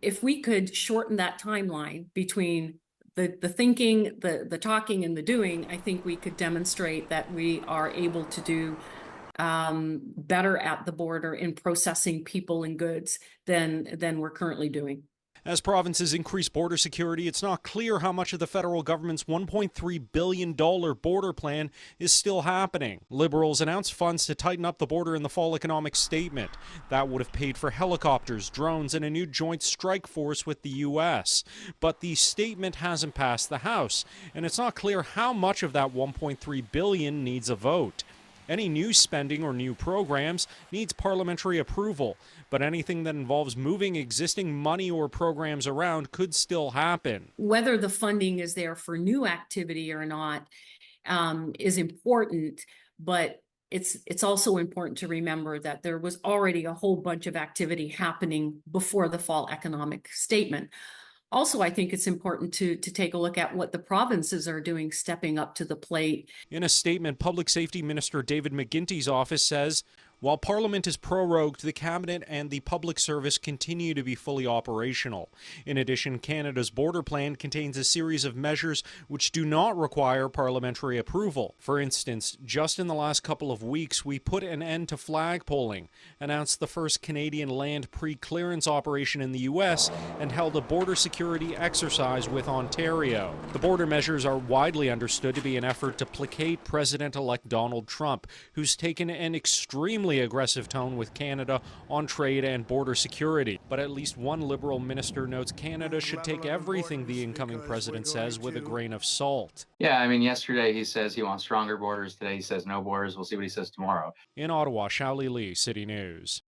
if we could shorten that timeline between the thinking, the talking, and the doing, I think we could demonstrate that we are able to do better at the border in processing people and goods than we're currently doing. As provinces increase border security, it's not clear how much of the federal government's $1.3 billion border plan is still happening. Liberals announced funds to tighten up the border in the fall economic statement. That would have paid for helicopters, drones, and a new joint strike force with the U.S. But the statement hasn't passed the House, and it's not clear how much of that $1.3 billion needs a vote. Any new spending or new programs needs parliamentary approval, but anything that involves moving existing money or programs around could still happen. Whether the funding is there for new activity or not is important, but it's also important to remember that there was already a whole bunch of activity happening before the fall economic statement. Also, I think it's important to take a look at what the provinces are doing, stepping up to the plate. In a statement, Public Safety Minister David McGuinty's office says, while Parliament is prorogued, the Cabinet and the Public Service continue to be fully operational. In addition, Canada's border plan contains a series of measures which do not require parliamentary approval. For instance, just in the last couple of weeks, we put an end to flagpoling, announced the first Canadian land pre-clearance operation in the U.S., and held a border security exercise with Ontario. The border measures are widely understood to be an effort to placate President-elect Donald Trump, who's taken an extremely aggressive tone with Canada on trade and border security. But at least one Liberal minister notes Canada should take everything the incoming president says with a grain of salt. Yeah, I mean, yesterday he says he wants stronger borders. Today he says no borders. We'll see what he says tomorrow. In Ottawa, Shaoli Lee, City News.